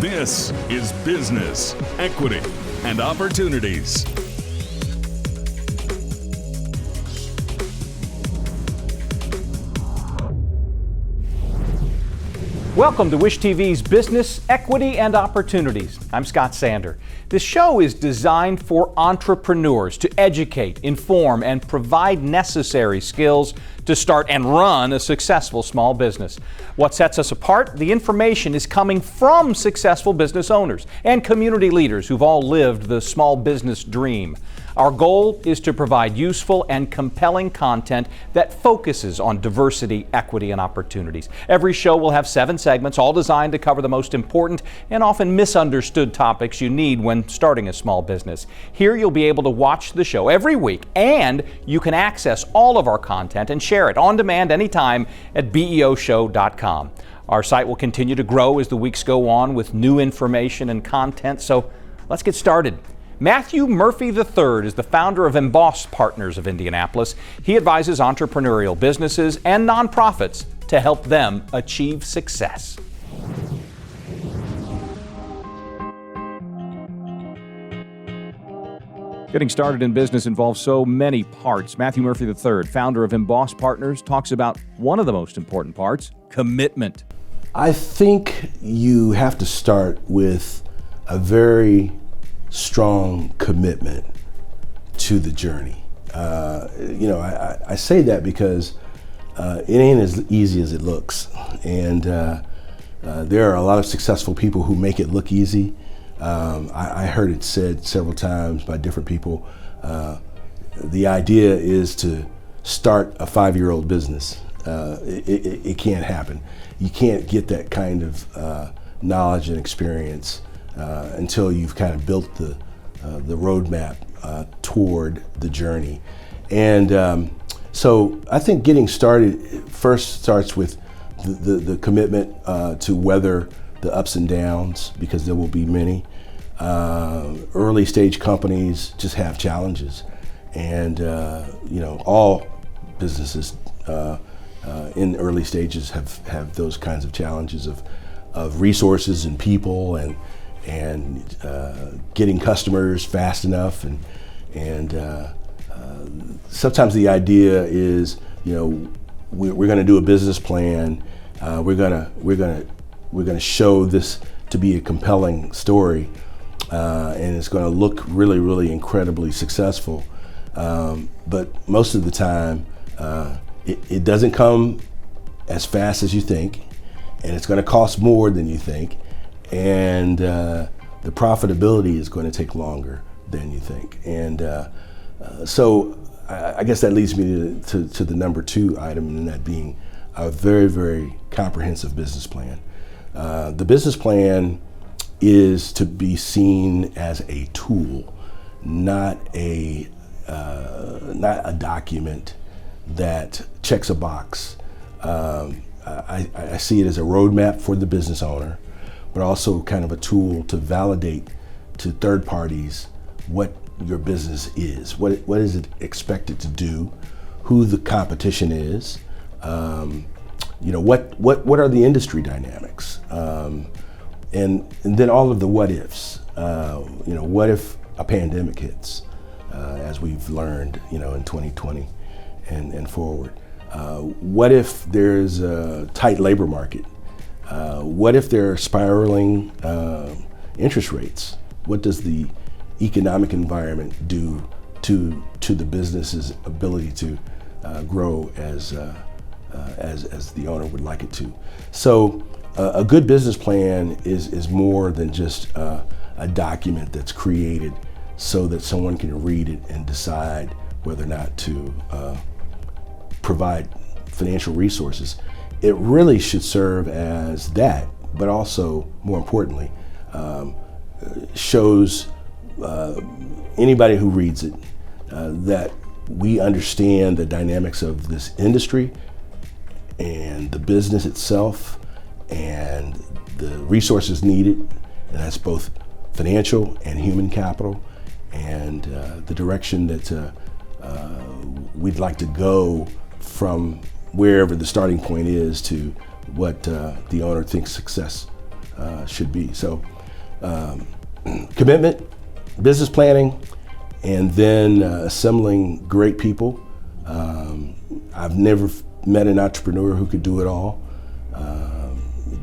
This is Business, Equity, and Opportunities. Welcome to Wish TV's Business, Equity, and Opportunities. I'm Scott Sander. This show is designed for entrepreneurs to educate, inform, and provide necessary skills to start and run a successful small business. What sets us apart? The information is coming from successful business owners and community leaders who've all lived the small business dream. Our goal is to provide useful and compelling content that focuses on diversity, equity, and opportunities. Every show will have 7 segments, all designed to cover the most important and often misunderstood topics you need when starting a small business. Here you'll be able to watch the show every week, and you can access all of our content and share it on demand anytime at beoshow.com. Our site will continue to grow as the weeks go on with new information and content, so let's get started. Matthew Murphy III is the founder of Emboss Partners of Indianapolis. He advises entrepreneurial businesses and nonprofits to help them achieve success. Getting started in business involves so many parts. Matthew Murphy III, founder of Emboss Partners, talks about one of the most important parts: commitment. I think you have to start with a very strong commitment to the journey. I say that because it ain't as easy as it looks. And there are a lot of successful people who make it look easy. I heard it said several times by different people. The idea is to start a 5-year-old business. It can't happen. You can't get that kind of knowledge and experience until you've kind of built the roadmap toward the journey. And so I think getting started first starts with the commitment to weather the ups and downs, because there will be many. Early stage companies just have challenges, and all businesses in early stages have those kinds of challenges of resources and people and getting customers fast enough, and sometimes the idea is, we're going to do a business plan. We're going to show this to be a compelling story, and it's going to look really, really incredibly successful. But most of the time, it doesn't come as fast as you think, and it's going to cost more than you think. And the profitability is going to take longer than you think. And so I guess that leads me to the number 2 item, and that being a very, very comprehensive business plan. The business plan is to be seen as a tool, not a document that checks a box. I see it as a roadmap for the business owner, but also kind of a tool to validate to third parties what your business is, what is it expected to do, who the competition is, what are the industry dynamics, and then all of the what ifs. What if a pandemic hits, as we've learned, in 2020 and forward? What if there's a tight labor market? What if there are spiraling interest rates? What does the economic environment do to the business's ability to grow as the owner would like it to? So a good business plan is more than just a document that's created so that someone can read it and decide whether or not to provide financial resources. It really should serve as that, but also, more importantly, shows anybody who reads it that we understand the dynamics of this industry and the business itself and the resources needed, and that's both financial and human capital, and the direction that we'd like to go from wherever the starting point is to what the owner thinks success should be. So commitment, business planning, and then assembling great people. I've never met an entrepreneur who could do it all.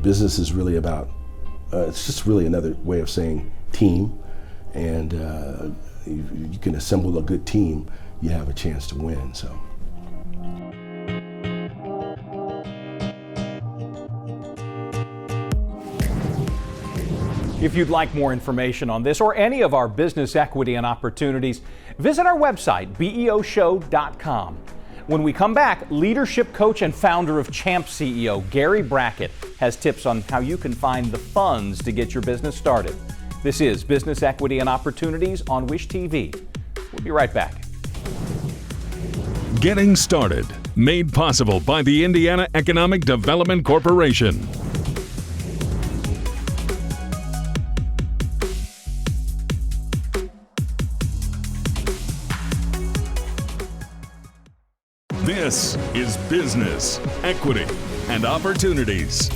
Business is really about, it's just really another way of saying team. And you can assemble a good team, you have a chance to win. So. If you'd like more information on this or any of our business equity and opportunities, visit our website, beoshow.com. When we come back, leadership coach and founder of Champ CEO, Gary Brackett, has tips on how you can find the funds to get your business started. This is Business Equity and Opportunities on Wish TV. We'll be right back. Getting Started, made possible by the Indiana Economic Development Corporation. This is Business, Equity, and Opportunities.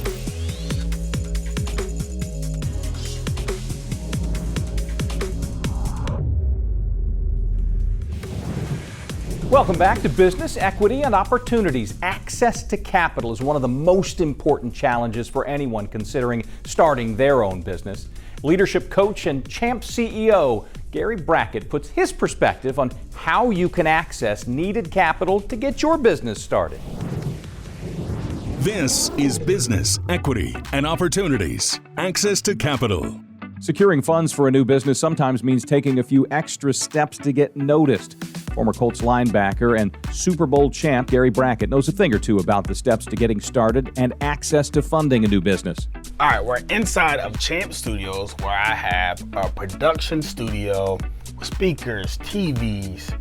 Welcome back to Business, Equity, and Opportunities. Access to capital is one of the most important challenges for anyone considering starting their own business. Leadership coach and Champ CEO Gary Brackett puts his perspective on how you can access needed capital to get your business started. This is Business, Equity, and Opportunities. Access to capital. Securing funds for a new business sometimes means taking a few extra steps to get noticed. Former Colts linebacker and Super Bowl champ Gary Brackett knows a thing or two about the steps to getting started and access to funding a new business. All right, we're inside of Champ Studios, where I have a production studio, speakers, TVs,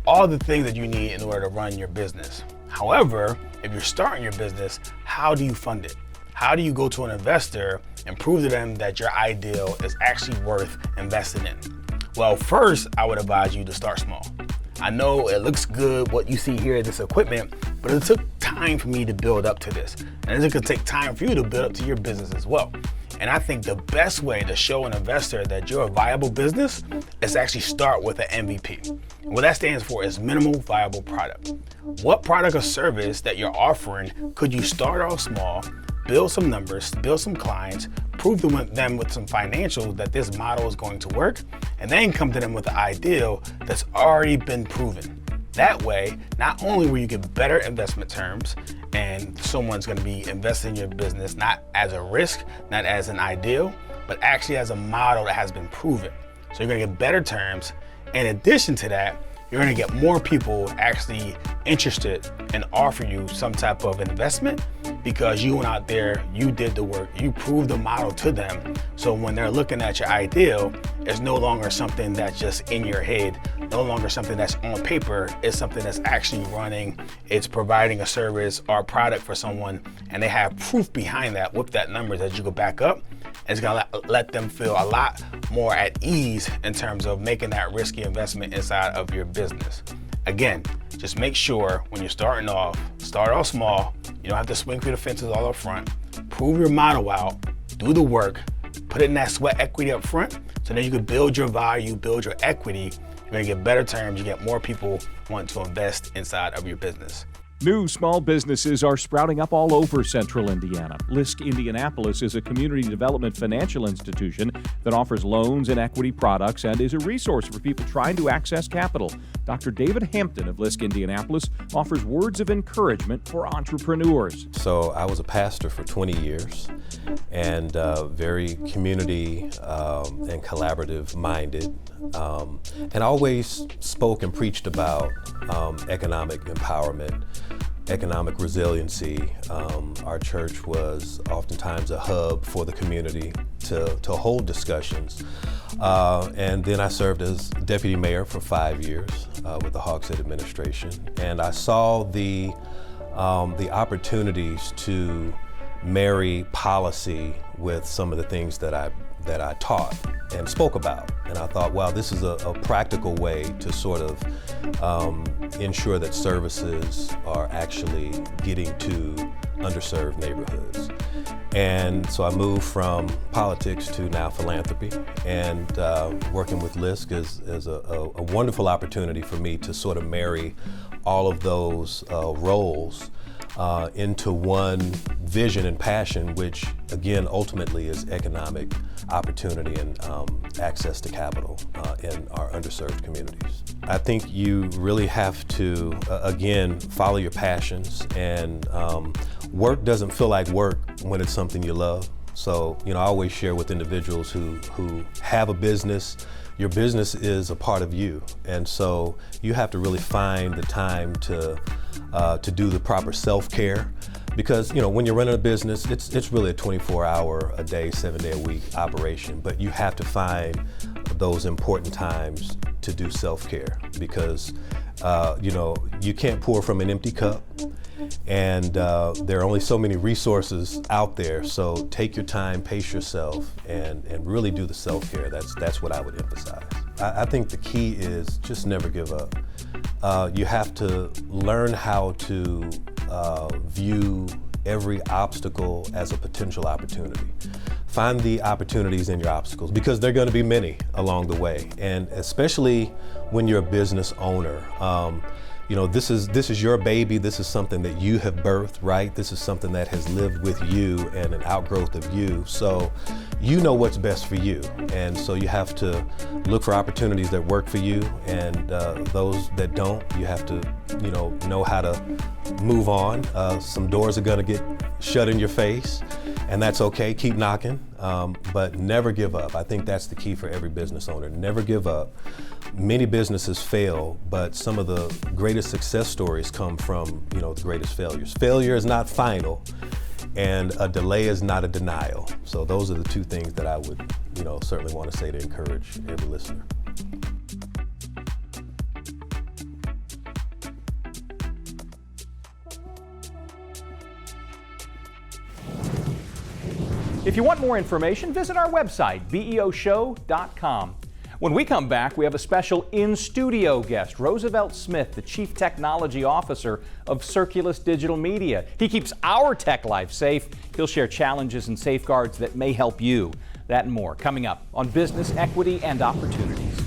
all the things that you need in order to run your business. However, if you're starting your business, how do you fund it? How do you go to an investor and prove to them that your ideal is actually worth investing in? Well, first, I would advise you to start small. I know it looks good what you see here, this equipment, but it took time for me to build up to this. And it's gonna take time for you to build up to your business as well. And I think the best way to show an investor that you're a viable business is to actually start with an MVP. And what that stands for is minimal viable product. What product or service that you're offering could you start off small, build some numbers, build some clients, prove to them with some financials that this model is going to work, and then come to them with an ideal that's already been proven. That way, not only will you get better investment terms, and someone's gonna be investing in your business not as a risk, not as an ideal, but actually as a model that has been proven. So you're gonna get better terms. In addition to that, you're gonna get more people actually interested and offer you some type of investment because you went out there, you did the work, you proved the model to them. So when they're looking at your ideal, it's no longer something that's just in your head, no longer something that's on paper, it's something that's actually running, it's providing a service or a product for someone, and they have proof behind that with that number that you go back up. It's gonna let them feel a lot more at ease in terms of making that risky investment inside of your business. Again, just make sure when you're starting off, start off small. You don't have to swing through the fences all up front. Prove your model out, do the work, put it in that sweat equity up front, so then you can build your value, build your equity. You're gonna get better terms, you get more people want to invest inside of your business. New small businesses are sprouting up all over central Indiana. Lisk Indianapolis is a community development financial institution that offers loans and equity products and is a resource for people trying to access capital. Dr. David Hampton of Lisk Indianapolis offers words of encouragement for entrepreneurs. So I was a pastor for 20 years and very community and collaborative minded, and always spoke and preached about economic empowerment, economic resiliency. Our church was oftentimes a hub for the community to hold discussions. And then I served as deputy mayor for 5 years with the Hogshead administration. And I saw the opportunities to marry policy with some of the things that I taught and spoke about. And I thought, wow, this is a practical way to sort of ensure that services are actually getting to underserved neighborhoods. And so I moved from politics to now philanthropy, and working with LISC is a wonderful opportunity for me to sort of marry all of those roles into one vision and passion, which again ultimately is economic opportunity and access to capital in our underserved communities. I think you really have to again follow your passions, and work doesn't feel like work when it's something you love. So, I always share with individuals who have a business, your business is a part of you. And so you have to really find the time to do the proper self-care. Because, when you're running a business, it's really a 24-hour a day, 7-day-a-week operation. But you have to find those important times to do self-care, because, you can't pour from an empty cup. And there are only so many resources out there, so take your time, pace yourself, and really do the self-care. That's what I would emphasize. I think the key is just never give up. You have to learn how to view every obstacle as a potential opportunity. Find the opportunities in your obstacles, because there are going to be many along the way, and especially when you're a business owner. This is your baby. This is something that you have birthed, right? This is something that has lived with you and an outgrowth of you. So you know what's best for you. And so you have to look for opportunities that work for you, and those that don't, you have to, know how to move on. Some doors are gonna get shut in your face, and that's okay. Keep knocking, but never give up. I think that's the key for every business owner. Never give up. Many businesses fail, but some of the greatest success stories come from, the greatest failures. Failure is not final, and a delay is not a denial. So those are the two things that I would, certainly want to say to encourage every listener. If you want more information, visit our website, beoshow.com. When we come back, we have a special in-studio guest, Roosevelt Smith, the Chief Technology Officer of Circulus Digital Media. He keeps our tech life safe. He'll share challenges and safeguards that may help you. That and more coming up on Business Equity and Opportunities.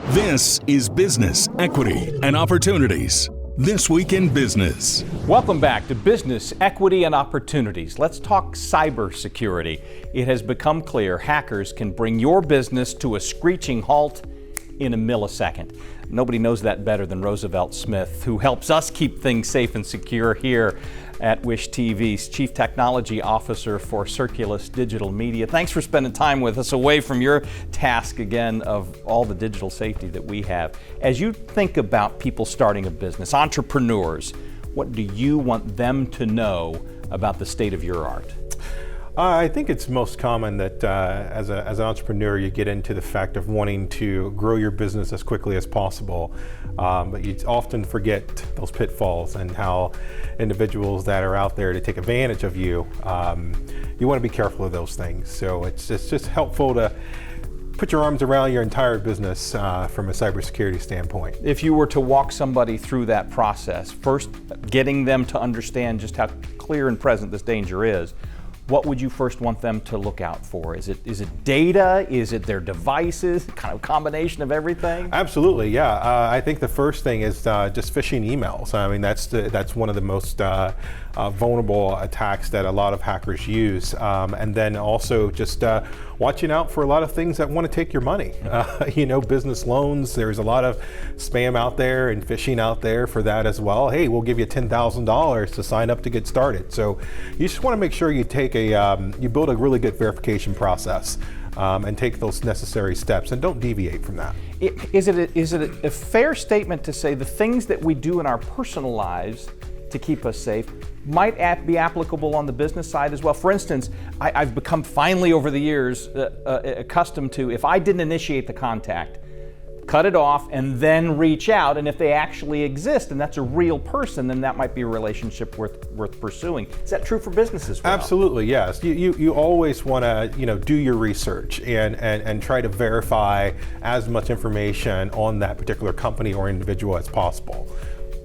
This is Business, Equity, and Opportunities. This Week in Business. Welcome back to Business, Equity, and Opportunities. Let's talk cybersecurity. It has become clear hackers can bring your business to a screeching halt in a millisecond. Nobody knows that better than Roosevelt Smith, who helps us keep things safe and secure here at Wish TV's Chief Technology Officer for Circulus Digital Media. Thanks for spending time with us away from your task again of all the digital safety that we have. As you think about people starting a business, entrepreneurs, what do you want them to know about the state of your art? I think it's most common that as an entrepreneur, you get into the fact of wanting to grow your business as quickly as possible, but you often forget those pitfalls and how individuals that are out there to take advantage of you, you want to be careful of those things. So it's just helpful to put your arms around your entire business from a cybersecurity standpoint. If you were to walk somebody through that process, first getting them to understand just how clear and present this danger is, what would you first want them to look out for? Is it data? Is it their devices? Kind of a combination of everything? Absolutely, yeah. I think the first thing is just phishing emails. I mean, that's one of the most vulnerable attacks that a lot of hackers use. And then also just watching out for a lot of things that want to take your money. Business loans, there's a lot of spam out there and phishing out there for that as well. Hey, we'll give you $10,000 to sign up to get started. So you just want to make sure you you build a really good verification process and take those necessary steps, and don't deviate from that. Is it a fair statement to say the things that we do in our personal lives to keep us safe might be applicable on the business side as well? For instance, I've become finally over the years accustomed to, if I didn't initiate the contact, cut it off, and then reach out. And if they actually exist and that's a real person, then that might be a relationship worth pursuing. Is that true for business as well? Absolutely, yes. You always want to do your research and try to verify as much information on that particular company or individual as possible.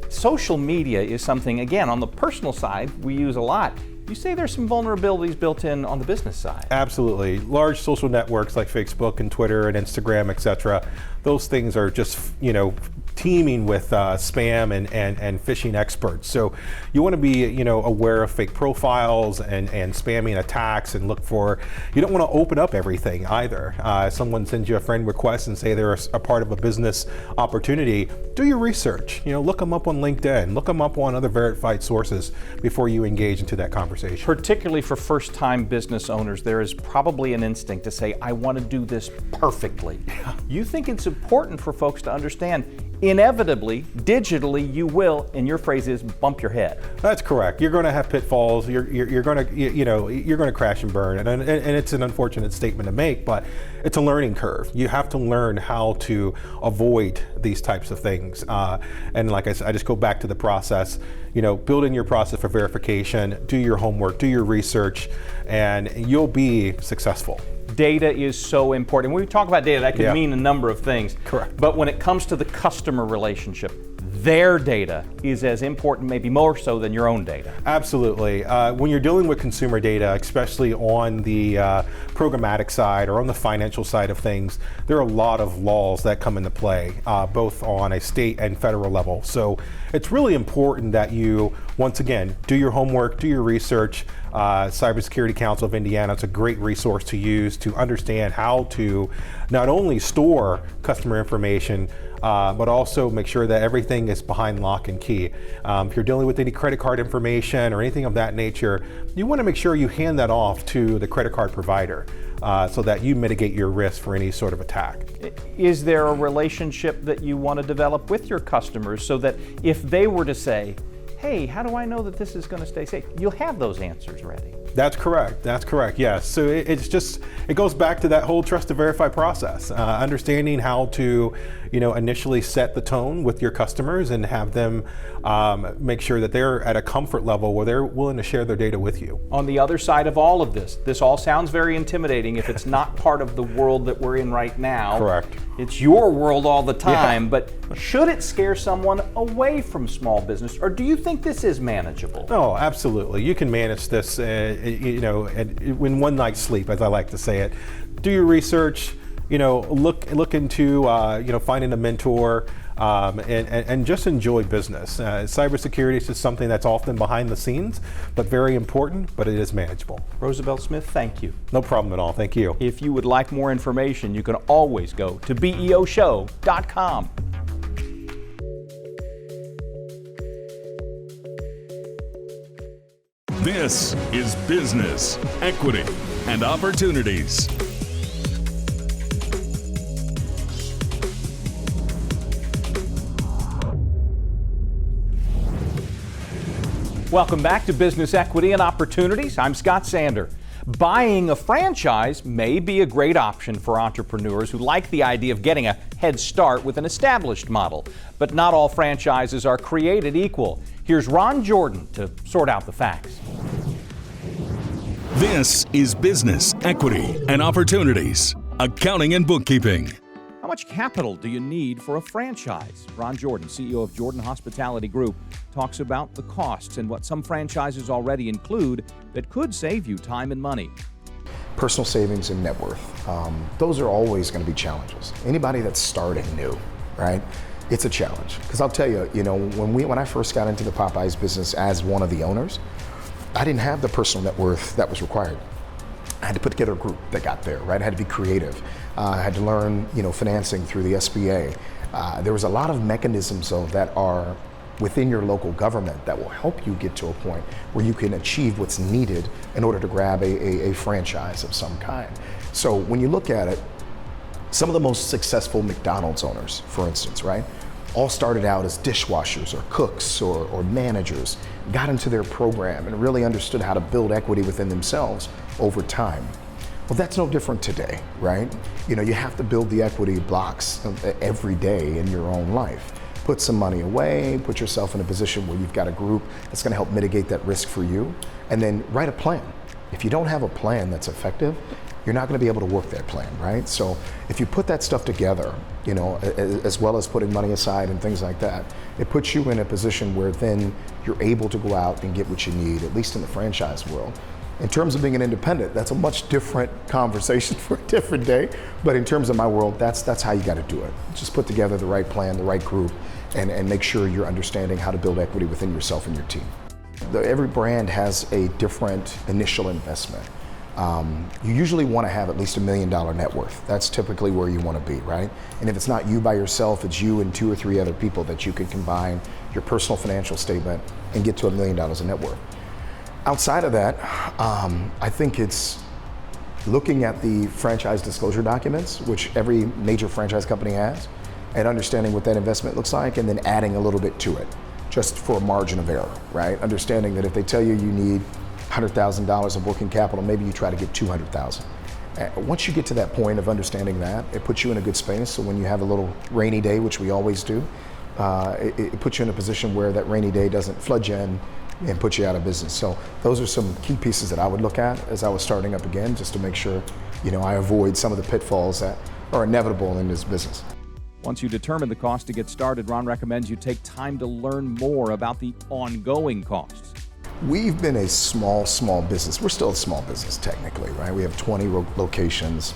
Social media is something, again, on the personal side, we use a lot. You say there's some vulnerabilities built in on the business side. Absolutely. Large social networks like Facebook and Twitter and Instagram, etc. Those things are just, teeming with spam and phishing experts. So you want to be, aware of fake profiles and spamming attacks, and look for, you don't want to open up everything either. Someone sends you a friend request and say they're a part of a business opportunity, do your research. Look them up on LinkedIn, look them up on other verified sources before you engage into that conversation. Particularly for first-time business owners, there is probably an instinct to say, I want to do this perfectly. You think it's important for folks to understand, inevitably, digitally, you will, and your phrase is, bump your head. That's correct. You're going to have pitfalls. You're going to, you're going to crash and burn, and it's an unfortunate statement to make, but it's a learning curve. You have to learn how to avoid these types of things. And like I said, I just go back to the process. Build in your process for verification, do your homework, do your research, and you'll be successful. Data is so important. When we talk about data, that can mean a number of things. Correct. But when it comes to the customer relationship, their data is as important, maybe more so than your own data. Absolutely. When you're dealing with consumer data, especially on the programmatic side or on the financial side of things, there are a lot of laws that come into play, both on a state and federal level. So it's really important that you, once again, do your homework, do your research. Cybersecurity Council of Indiana is a great resource to use to understand how to not only store customer information, but also make sure that everything is behind lock and key. If you're dealing with any credit card information or anything of that nature, you want to make sure you hand that off to the credit card provider so that you mitigate your risk for any sort of attack. Is there a relationship that you want to develop with your customers so that if they were to say, hey, how do I know that this is going to stay safe? You'll have those answers ready. That's correct. That's correct. Yes. So it goes back to that whole trust to verify process. Understanding how to, initially set the tone with your customers and have them make sure that they're at a comfort level where they're willing to share their data with you. On the other side of all of this all sounds very intimidating if it's not part of the world that we're in right now. Correct. It's your world all the time, but should it scare someone away from small business, or do you think this is manageable? Oh, absolutely. You can manage this, in one night's sleep, as I like to say it. Do your research, look into, finding a mentor, and just enjoy business. Cybersecurity is just something that's often behind the scenes, but very important, but it is manageable. Roosevelt Smith, thank you. No problem at all. Thank you. If you would like more information, you can always go to beoshow.com. This is Business, Equity, and Opportunities. Welcome back to Business Equity and Opportunities. I'm Scott Sander. Buying a franchise may be a great option for entrepreneurs who like the idea of getting a head start with an established model. But not all franchises are created equal. Here's Ron Jordan to sort out the facts. This is Business, Equity, and Opportunities. Accounting and bookkeeping. How much capital do you need for a franchise? Ron Jordan, CEO of Jordan Hospitality Group, talks about the costs and what some franchises already include that could save you time and money. Personal savings and net worth. Those are always going to be challenges. Anybody that's starting new, right? It's a challenge. Because I'll tell you, when I first got into the Popeyes business as one of the owners, I didn't have the personal net worth that was required. I had to put together a group that got there, right? I had to be creative. I had to learn, financing through the SBA. There was a lot of mechanisms though that are within your local government that will help you get to a point where you can achieve what's needed in order to grab a franchise of some kind. So when you look at it, some of the most successful McDonald's owners, for instance, right, all started out as dishwashers or cooks or managers, got into their program and really understood how to build equity within themselves over time. Well, that's no different today, right? You know, you have to build the equity blocks every day in your own life. Put some money away, put yourself in a position where you've got a group that's going to help mitigate that risk for you, and then write a plan. If you don't have a plan that's effective, you're not going to be able to work that plan, right? So if you put that stuff together, you know, as well as putting money aside and things like that, it puts you in a position where then you're able to go out and get what you need, at least in the franchise world. In terms of being an independent, that's a much different conversation for a different day. But in terms of my world, that's how you got to do it. Just put together the right plan, the right group, and make sure you're understanding how to build equity within yourself and your team. Every brand has a different initial investment. You usually want to have at least $1 million net worth. That's typically where you want to be, right? And if it's not you by yourself, it's you and 2 or 3 other people that you can combine your personal financial statement and get to $1 million in net worth. Outside of that, I think it's looking at the franchise disclosure documents, which every major franchise company has, and understanding what that investment looks like, and then adding a little bit to it, just for a margin of error, right? Understanding that if they tell you you need $100,000 of working capital, maybe you try to get $200,000. Once you get to that point of understanding that, it puts you in a good space. So when you have a little rainy day, which we always do, it puts you in a position where that rainy day doesn't flood you in and put you out of business. So those are some key pieces that I would look at as I was starting up again, just to make sure, you know, I avoid some of the pitfalls that are inevitable in this business. Once you determine the cost to get started, Ron recommends you take time to learn more about the ongoing costs. We've been a small business. We're still a small business technically, right? We have 20 locations.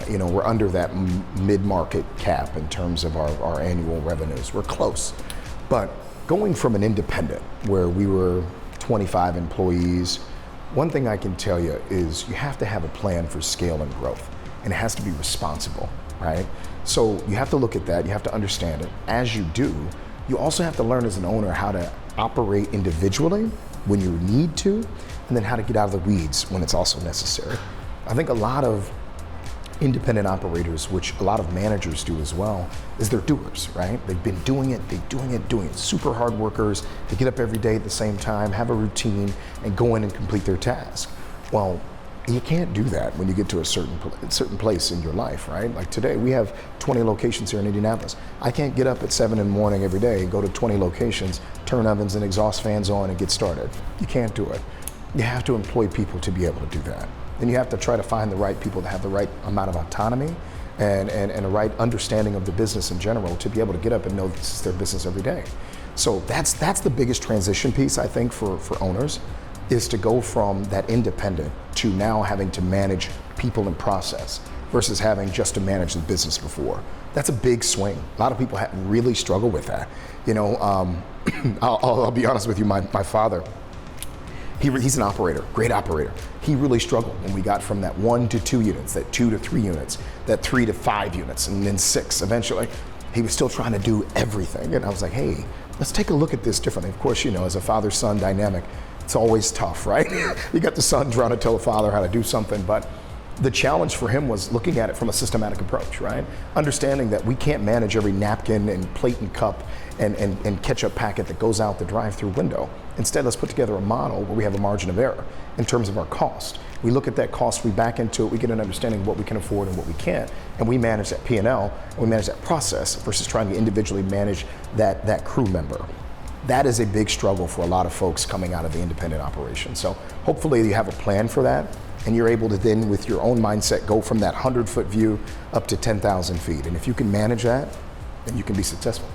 You know, we're under that mid-market cap in terms of our annual revenues. We're close. But going from an independent, where we were 25 employees, one thing I can tell you is you have to have a plan for scale and growth, and it has to be responsible, right? So you have to look at that, you have to understand it. As you do, you also have to learn as an owner how to operate individually when you need to, and then how to get out of the weeds when it's also necessary. I think a lot of independent operators, which a lot of managers do as well, is they're doers, right? They've been doing it. Super hard workers. They get up every day at the same time, have a routine, and go in and complete their task. Well, you can't do that when you get to a certain place in your life, right? Like today, we have 20 locations here in Indianapolis. I can't get up at 7 in the morning every day, go to 20 locations, turn ovens and exhaust fans on and get started. You can't do it. You have to employ people to be able to do that. Then you have to try to find the right people that have the right amount of autonomy and a right understanding of the business in general to be able to get up and know this is their business every day. So that's the biggest transition piece, I think, for owners, is to go from that independent to now having to manage people and process versus having just to manage the business before. That's a big swing. A lot of people really struggle with that. You know, I'll be honest with you, my father, he's an operator, great operator. He really struggled when we got from that 1 to 2 units, that 2 to 3 units, that 3 to 5 units, and then 6 eventually. He was still trying to do everything. And I was like, hey, let's take a look at this differently. Of course, you know, as a father-son dynamic, it's always tough, right? You got the son trying to tell the father how to do something, but the challenge for him was looking at it from a systematic approach, right? Understanding that we can't manage every napkin and plate and cup and ketchup packet that goes out the drive-through window. Instead, let's put together a model where we have a margin of error in terms of our cost. We look at that cost, we back into it, we get an understanding of what we can afford and what we can't, and we manage that P&L, and we manage that process versus trying to individually manage that crew member. That is a big struggle for a lot of folks coming out of the independent operation. So hopefully you have a plan for that, and you're able to then, with your own mindset, go from that 100-foot view up to 10,000 feet. And if you can manage that, then you can be successful.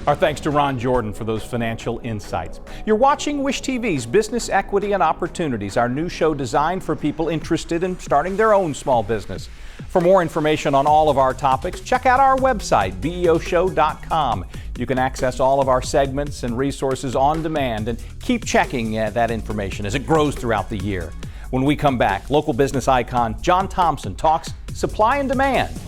Our thanks to Ron Jordan for those financial insights. You're watching Wish TV's Business Equity and Opportunities, our new show designed for people interested in starting their own small business. For more information on all of our topics, check out our website, beoshow.com. You can access all of our segments and resources on demand, and keep checking that information as it grows throughout the year. When we come back, local business icon John Thompson talks supply and demand.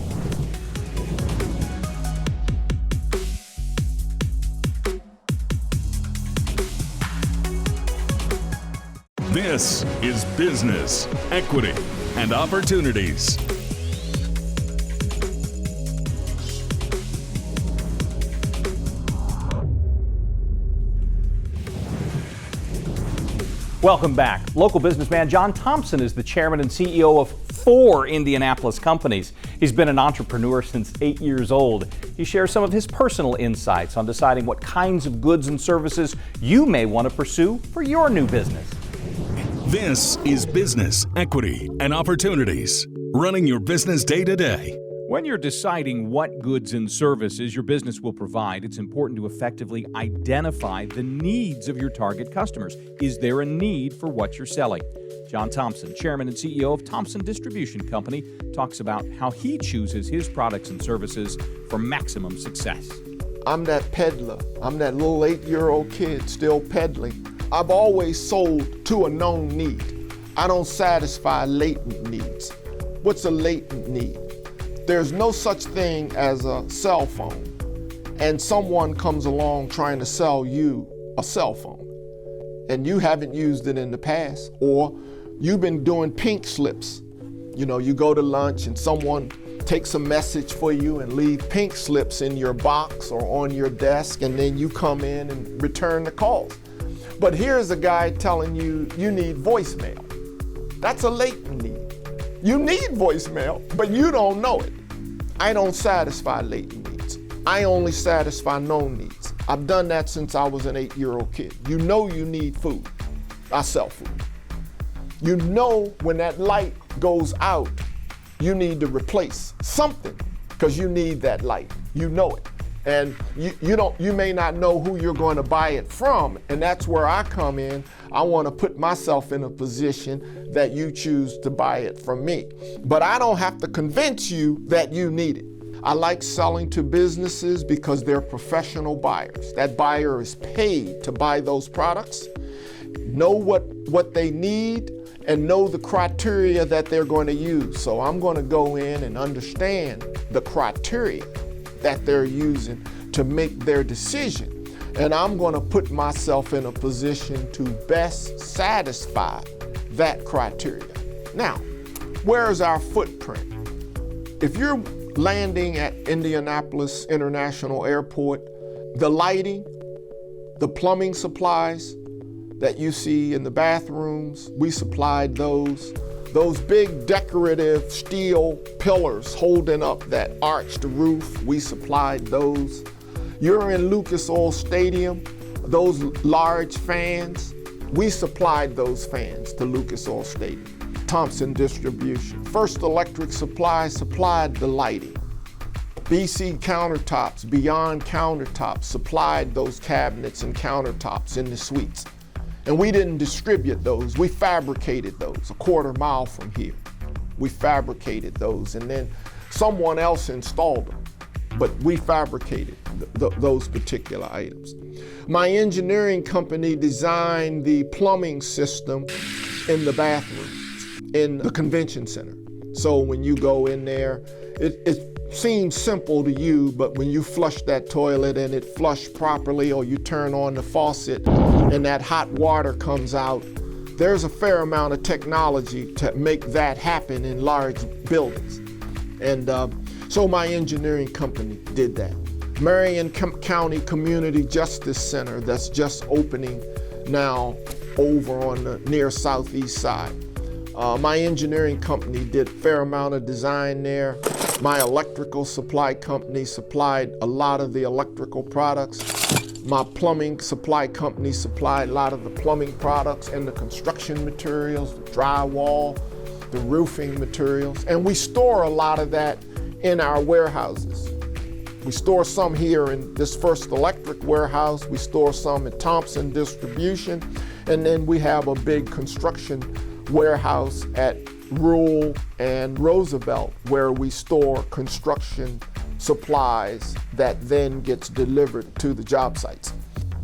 This is Business, Equity, and Opportunities. Welcome back. Local businessman John Thompson is the chairman and CEO of 4 Indianapolis companies. He's been an entrepreneur since 8 years old. He shares some of his personal insights on deciding what kinds of goods and services you may want to pursue for your new business. This is Business, Equity, and Opportunities, running your business day to day. When you're deciding what goods and services your business will provide, it's important to effectively identify the needs of your target customers. Is there a need for what you're selling? John Thompson, chairman and CEO of Thompson Distribution Company, talks about how he chooses his products and services for maximum success. I'm that peddler. I'm that little 8-year-old kid still peddling. I've always sold to a known need. I don't satisfy latent needs. What's a latent need? There's no such thing as a cell phone, and someone comes along trying to sell you a cell phone, and you haven't used it in the past, or you've been doing pink slips. You know, you go to lunch and someone takes a message for you and leave pink slips in your box or on your desk, and then you come in and return the calls. But here's a guy telling you you need voicemail. That's a latent need. You need voicemail, but you don't know it. I don't satisfy latent needs. I only satisfy known needs. I've done that since I was an 8-year-old kid. You know you need food. I sell food. You know when that light goes out, you need to replace something because you need that light. You know it. And you may not know who you're going to buy it from, and that's where I come in. I want to put myself in a position that you choose to buy it from me. But I don't have to convince you that you need it. I like selling to businesses because they're professional buyers. That buyer is paid to buy those products, know what they need, and know the criteria that they're going to use. So I'm going to go in and understand the criteria that they're using to make their decision. And I'm going to put myself in a position to best satisfy that criteria. Now, where is our footprint? If you're landing at Indianapolis International Airport, the lighting, the plumbing supplies that you see in the bathrooms, we supplied those. Those big decorative steel pillars holding up that arched roof, we supplied those. You're in Lucas Oil Stadium, those large fans, we supplied those fans to Lucas Oil Stadium. Thompson Distribution. First Electric Supply supplied the lighting. BC Countertops, Beyond Countertops supplied those cabinets and countertops in the suites. And we didn't distribute those, we fabricated those a quarter mile from here. We fabricated those and then someone else installed them, but we fabricated those particular items. My engineering company designed the plumbing system in the bathrooms, in the convention center. So when you go in there, it seems simple to you, but when you flush that toilet and it flushed properly, or you turn on the faucet and that hot water comes out, there's a fair amount of technology to make that happen in large buildings. And so my engineering company did that. Marion County Community Justice Center that's just opening now over on the near southeast side. My engineering company did a fair amount of design there. My electrical supply company supplied a lot of the electrical products. My plumbing supply company supplied a lot of the plumbing products and the construction materials, the drywall, the roofing materials. And we store a lot of that in our warehouses. We store some here in this First Electric warehouse. We store some at Thompson Distribution. And then we have a big construction warehouse at Rule and Roosevelt, where we store construction supplies that then gets delivered to the job sites.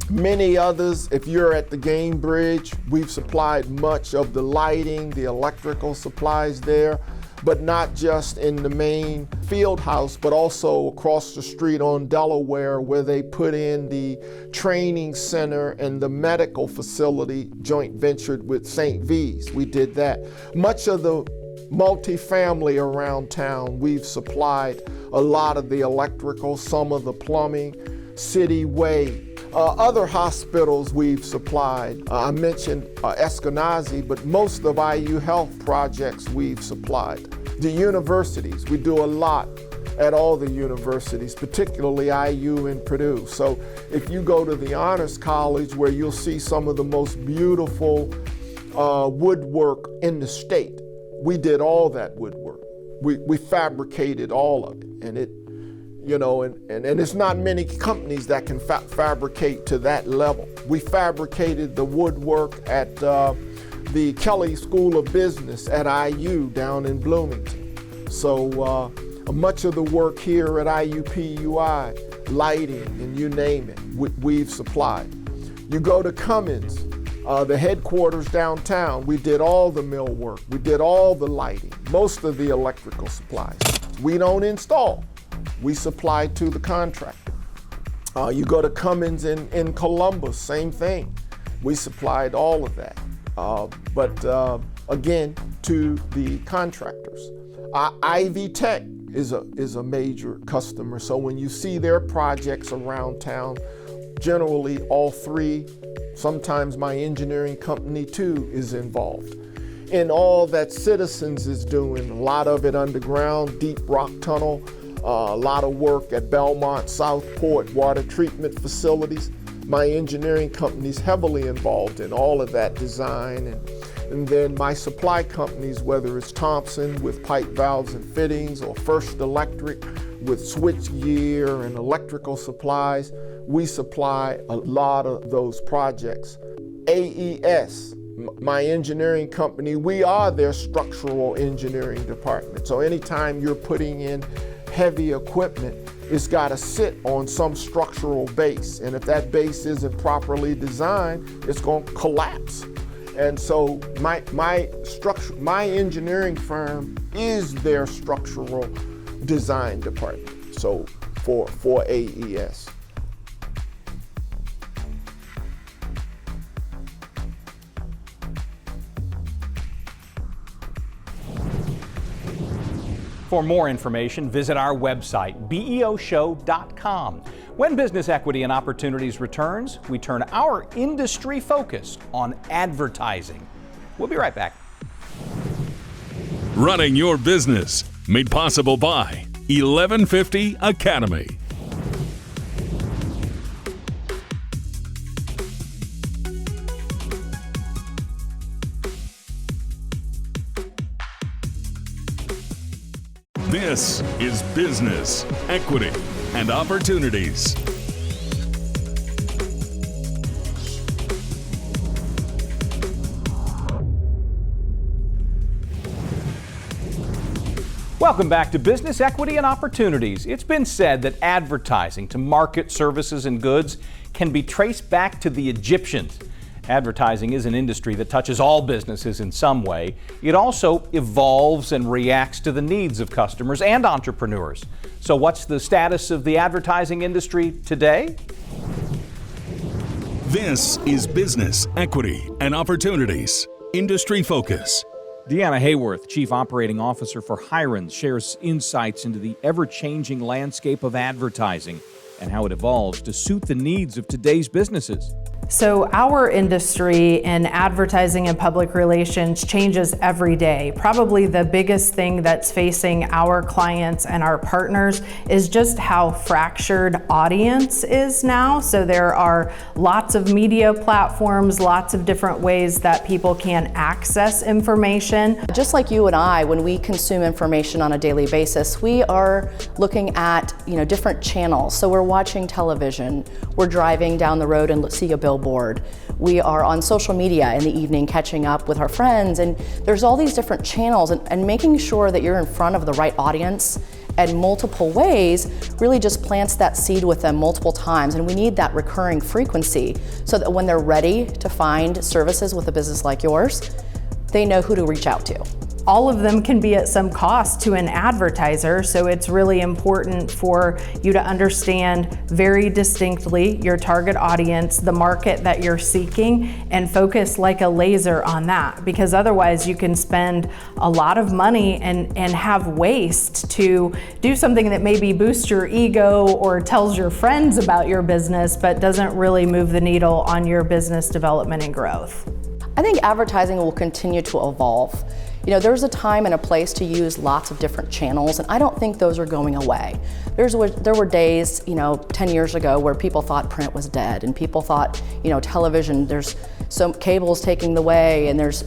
Many others, if you're at the Game Bridge, we've supplied much of the lighting, the electrical supplies there, but not just in the main field house, but also across the street on Delaware, where they put in the training center and the medical facility joint ventured with St. V's. We did that. Much of the multifamily around town, we've supplied a lot of the electrical, some of the plumbing, City Way. Other hospitals we've supplied, I mentioned Eskenazi, but most of IU Health projects we've supplied. The universities, we do a lot at all the universities, particularly IU and Purdue. So if you go to the Honors College, where you'll see some of the most beautiful woodwork in the state, we did all that woodwork. We fabricated all of it, and it, you know, and it's not many companies that can fabricate to that level. We fabricated the woodwork at the Kelley School of Business at IU down in Bloomington. So much of the work here at IUPUI, lighting and you name it, we've supplied. You go to Cummins, the headquarters downtown, we did all the millwork, we did all the lighting, most of the electrical supplies. We don't install, we supply to the contractor. You go to Cummins in Columbus, same thing. We supplied all of that, but again, to the contractors. Ivy Tech is a major customer, so when you see their projects around town, generally all three, sometimes my engineering company too is involved. In all that Citizens is doing, a lot of it underground, Deep Rock Tunnel, a lot of work at Belmont, Southport, water treatment facilities. My engineering company's heavily involved in all of that design, and then my supply companies, whether it's Thompson with pipe valves and fittings, or First Electric with switch gear and electrical supplies, we supply a lot of those projects. AES, my engineering company, we are their structural engineering department. So anytime you're putting in heavy equipment, it's got to sit on some structural base. And if that base isn't properly designed, it's going to collapse. And so my engineering firm is their structural design department. So for AES. For more information, visit our website, beoshow.com. When Business Equity and Opportunities returns, we turn our industry focus on advertising. We'll be right back. Running your business, made possible by 1150 Academy. This is Business, Equity, and Opportunities. Welcome back to Business, Equity, and Opportunities. It's been said that advertising to market services and goods can be traced back to the Egyptians. Advertising is an industry that touches all businesses in some way. It also evolves and reacts to the needs of customers and entrepreneurs. So what's the status of the advertising industry today? This is Business, Equity, and Opportunities. Industry Focus. Deanna Hayworth, Chief Operating Officer for Hirons, shares insights into the ever-changing landscape of advertising and how it evolves to suit the needs of today's businesses. So our industry in advertising and public relations changes every day. Probably the biggest thing that's facing our clients and our partners is just how fractured audience is now. So there are lots of media platforms, lots of different ways that people can access information. Just like you and I, when we consume information on a daily basis, we are looking at different channels. So we're watching television, we're driving down the road and see a billboard. We are on social media in the evening catching up with our friends, and there's all these different channels, and making sure that you're in front of the right audience in multiple ways really just plants that seed with them multiple times, and we need that recurring frequency so that when they're ready to find services with a business like yours, they know who to reach out to. all of them can be at some cost to an advertiser, so it's really important for you to understand very distinctly your target audience, the market that you're seeking, and focus like a laser on that, because otherwise you can spend a lot of money and have waste to do something that maybe boosts your ego or tells your friends about your business, but doesn't really move the needle on your business development and growth. I think advertising will continue to evolve. You know, there's a time and a place to use lots of different channels, and I don't think those are going away. There were days, 10 years ago where people thought print was dead, and people thought, television, there's some cables taking the way, and there's,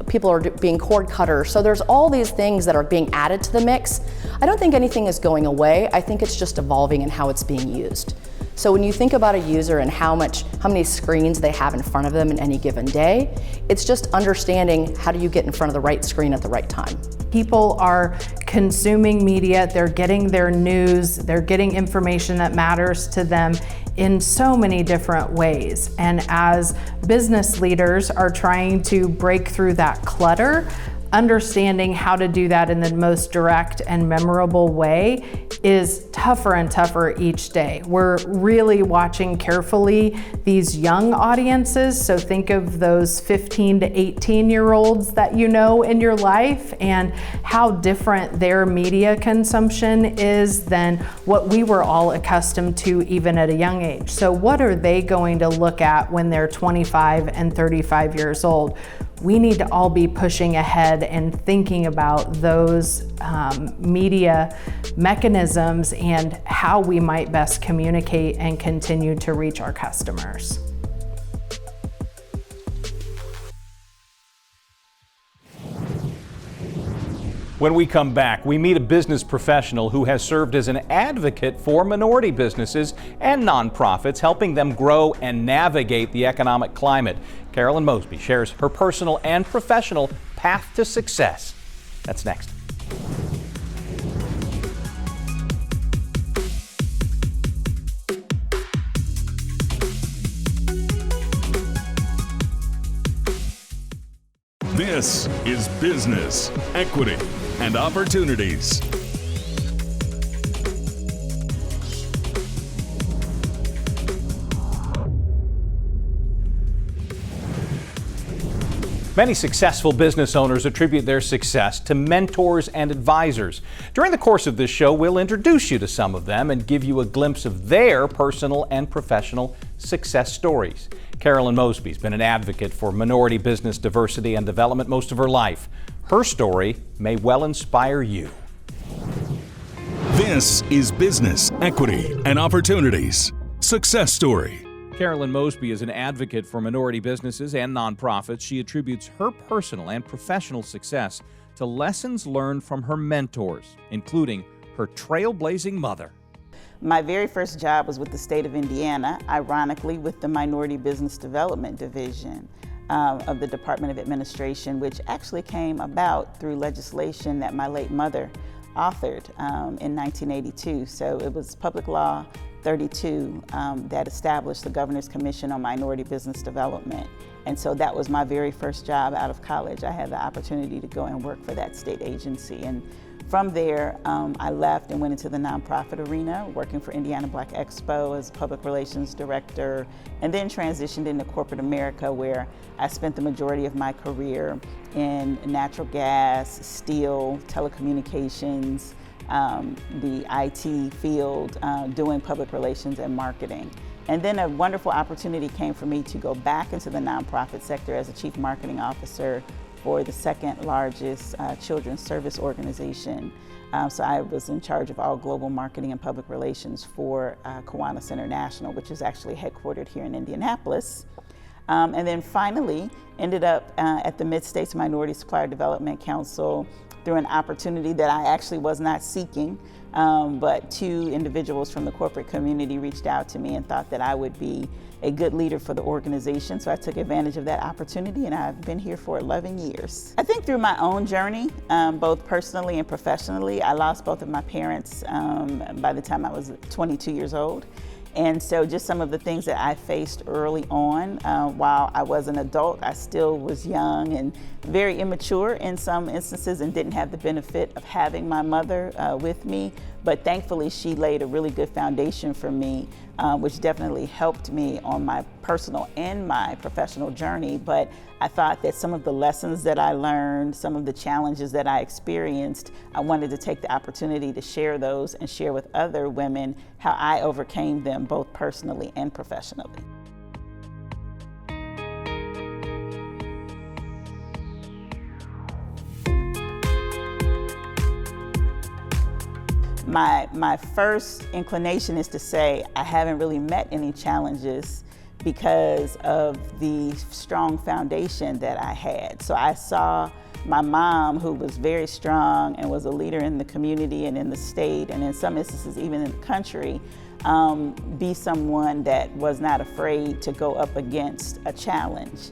people are being cord cutters. So there's all these things that are being added to the mix. I don't think anything is going away. I think it's just evolving in how it's being used. So when you think about a user and how many screens they have in front of them in any given day, it's just understanding how do you get in front of the right screen at the right time. People are consuming media, they're getting their news, they're getting information that matters to them in so many different ways. And as business leaders are trying to break through that clutter, understanding how to do that in the most direct and memorable way is tougher and tougher each day. We're really watching carefully these young audiences, so think of those 15 to 18-year-olds that you know in your life and how different their media consumption is than what we were all accustomed to even at a young age. So what are they going to look at when they're 25 and 35 years old? We need to all be pushing ahead and thinking about those media mechanisms and how we might best communicate and continue to reach our customers. When we come back, we meet a business professional who has served as an advocate for minority businesses and nonprofits, helping them grow and navigate the economic climate. Carolyn Mosby shares her personal and professional path to success. That's next. This is Business, Equity, and Opportunities. Many successful business owners attribute their success to mentors and advisors. During the course of this show, we'll introduce you to some of them and give you a glimpse of their personal and professional success stories. Carolyn Mosby's been an advocate for minority business diversity and development most of her life. Her story may well inspire you. This is Business, Equity, and Opportunities. Success Story. Carolyn Mosby is an advocate for minority businesses and nonprofits. She attributes her personal and professional success to lessons learned from her mentors, including her trailblazing mother. My very first job was with the state of Indiana, ironically with the Minority Business Development Division of the Department of Administration, which actually came about through legislation that my late mother authored in 1982. So it was Public Law 32 that established the Governor's Commission on Minority Business Development. And so that was my very first job out of college. I had the opportunity to go and work for that state agency. And from there, I left and went into the nonprofit arena, working for Indiana Black Expo as public relations director, and then transitioned into corporate America, where I spent the majority of my career in natural gas, steel, telecommunications, the IT field, doing public relations and marketing. And then a wonderful opportunity came for me to go back into the nonprofit sector as a chief marketing officer for the second largest children's service organization. So I was in charge of all global marketing and public relations for Kiwanis International, which is actually headquartered here in Indianapolis. And then finally ended up at the Mid-States Minority Supplier Development Council through an opportunity that I actually was not seeking, but two individuals from the corporate community reached out to me and thought that I would be a good leader for the organization. So I took advantage of that opportunity, and I've been here for 11 years. I think through my own journey, both personally and professionally, I lost both of my parents by the time I was 22 years old. And so just some of the things that I faced early on, while I was an adult, I still was young and very immature in some instances and didn't have the benefit of having my mother with me. But thankfully, she laid a really good foundation for me, which definitely helped me on my personal and my professional journey. But I thought that some of the lessons that I learned, some of the challenges that I experienced, I wanted to take the opportunity to share those and share with other women how I overcame them both personally and professionally. My first inclination is to say I haven't really met any challenges because of the strong foundation that I had. So I saw my mom, who was very strong and was a leader in the community and in the state, and in some instances even in the country, be someone that was not afraid to go up against a challenge.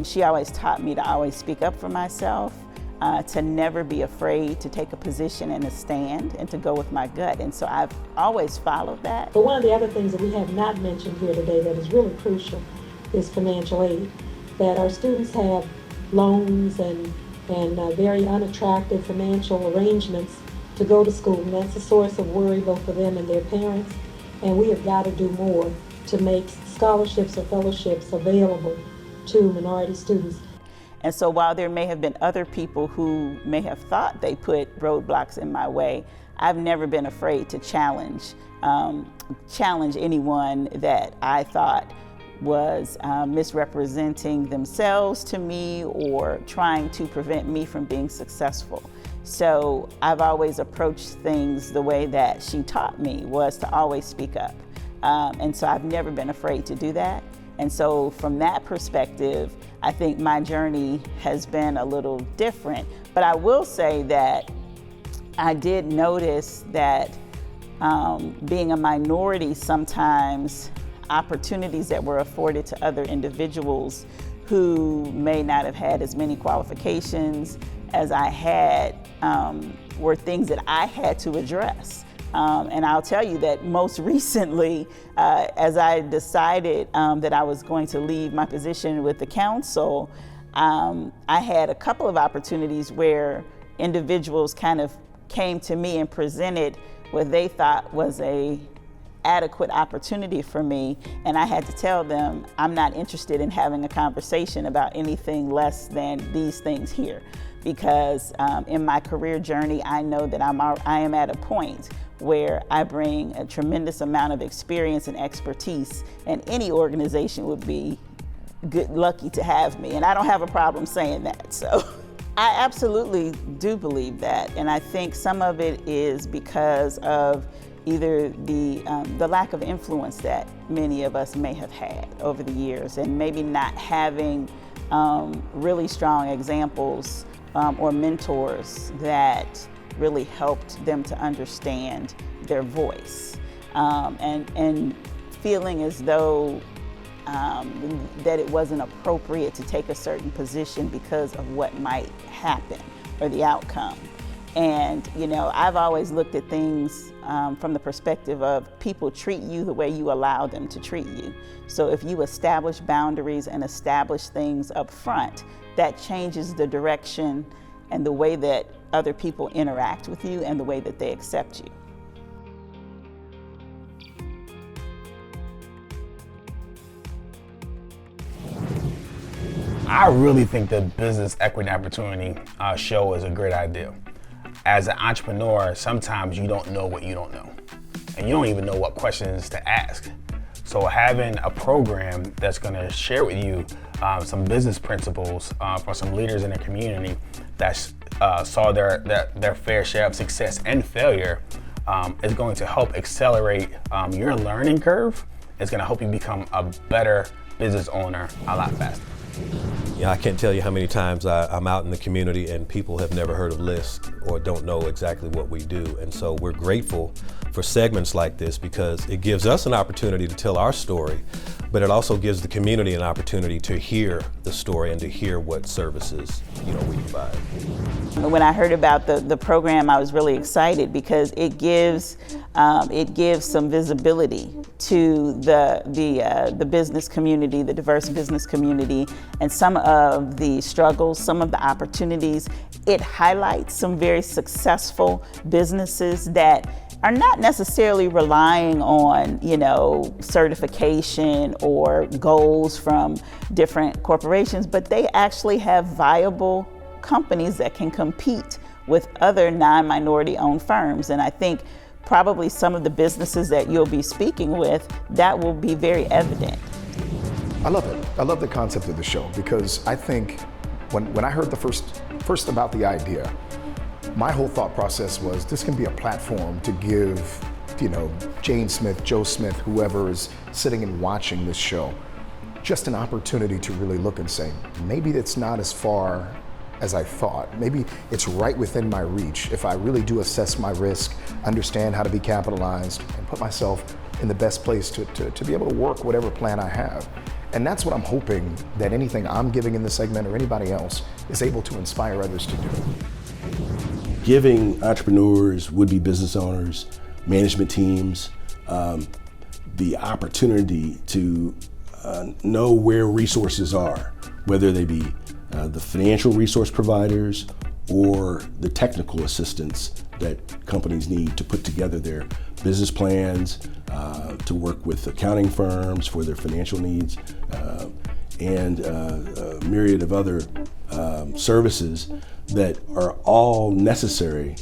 She always taught me to always speak up for myself, to never be afraid to take a position and a stand and to go with my gut. And so I've always followed that. But one of the other things that we have not mentioned here today that is really crucial is financial aid. That our students have loans and very unattractive financial arrangements to go to school. And that's a source of worry both for them and their parents. And we have got to do more to make scholarships or fellowships available to minority students. And so while there may have been other people who may have thought they put roadblocks in my way, I've never been afraid to challenge anyone that I thought was misrepresenting themselves to me or trying to prevent me from being successful. So I've always approached things the way that she taught me, was to always speak up. And so I've never been afraid to do that. And so from that perspective, I think my journey has been a little different. But I will say that I did notice that being a minority, sometimes opportunities that were afforded to other individuals who may not have had as many qualifications as I had were things that I had to address. And I'll tell you that most recently, as I decided that I was going to leave my position with the council, I had a couple of opportunities where individuals kind of came to me and presented what they thought was a adequate opportunity for me, and I had to tell them I'm not interested in having a conversation about anything less than these things here, because in my career journey, I know that I am at a point where I bring a tremendous amount of experience and expertise, and any organization would be lucky to have me, and I don't have a problem saying that. So I absolutely do believe that, and I think some of it is because of either the lack of influence that many of us may have had over the years, and maybe not having really strong examples or mentors that really helped them to understand their voice, and feeling as though that it wasn't appropriate to take a certain position because of what might happen or the outcome. And you know, I've always looked at things from the perspective of people treat you the way you allow them to treat you. So if you establish boundaries and establish things up front, that changes the direction and the way that other people interact with you and the way that they accept you. I really think the Business Equity and Opportunity show is a great idea. As an entrepreneur, sometimes you don't know what you don't know, and you don't even know what questions to ask. So having a program that's going to share with you some business principles from some leaders in the community that saw their fair share of success and failure is going to help accelerate your learning curve. It's going to help you become a better business owner a lot faster. Yeah, I can't tell you how many times I'm out in the community and people have never heard of LIST or don't know exactly what we do. And so we're grateful for segments like this because it gives us an opportunity to tell our story, but it also gives the community an opportunity to hear the story and to hear what services we provide. When I heard about the program, I was really excited because it gives It gives some visibility to the business community, the diverse business community, and some of the struggles, some of the opportunities. It highlights some very successful businesses that are not necessarily relying on, certification or goals from different corporations, but they actually have viable companies that can compete with other non-minority owned firms. And I think probably some of the businesses that you'll be speaking with, that will be very evident. I love it. I love the concept of the show because I think when I heard the first about the idea, my whole thought process was this can be a platform to give, Jane Smith, Joe Smith, whoever is sitting and watching this show, just an opportunity to really look and say, maybe it's not as far as I thought. Maybe it's right within my reach if I really do assess my risk, understand how to be capitalized, and put myself in the best place to be able to work whatever plan I have. And that's what I'm hoping that anything I'm giving in this segment or anybody else is able to inspire others to do. Giving entrepreneurs, would-be business owners, management teams, the opportunity to know where resources are, whether they be the financial resource providers or the technical assistance that companies need to put together their business plans, to work with accounting firms for their financial needs, and a myriad of other services that are all necessary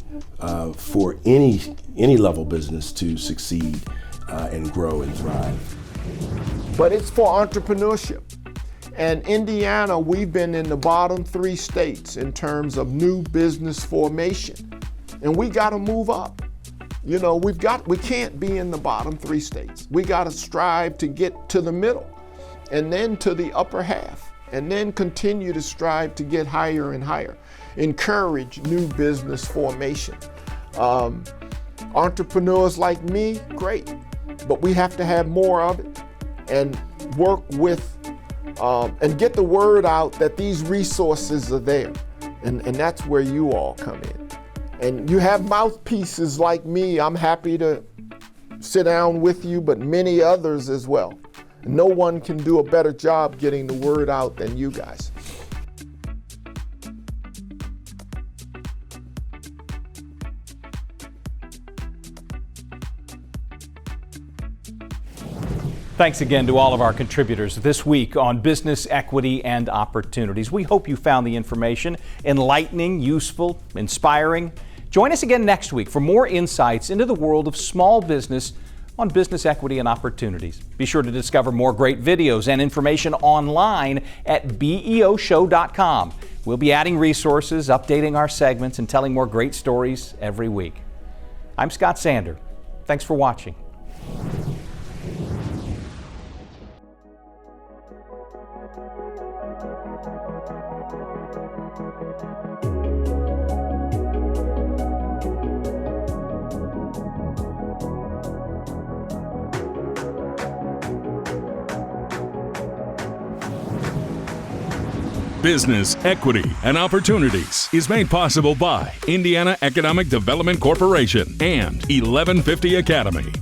for any level business to succeed and grow and thrive. But it's for entrepreneurship. And Indiana, we've been in the bottom 3 states in terms of new business formation. And we got to move up. We can't be in the bottom 3 states. We got to strive to get to the middle and then to the upper half and then continue to strive to get higher and higher. Encourage new business formation. Entrepreneurs like me, great, but we have to have more of it and work with and get the word out that these resources are there. And that's where you all come in. And you have mouthpieces like me. I'm happy to sit down with you, but many others as well. No one can do a better job getting the word out than you guys. Thanks again to all of our contributors this week on business equity and opportunities. We hope you found the information enlightening, useful, inspiring. Join us again next week for more insights into the world of small business on business equity and opportunities. Be sure to discover more great videos and information online at beoshow.com. We'll be adding resources, updating our segments, and telling more great stories every week. I'm Scott Sander. Thanks for watching. Business, Equity, and Opportunities is made possible by Indiana Economic Development Corporation and 1150 Academy.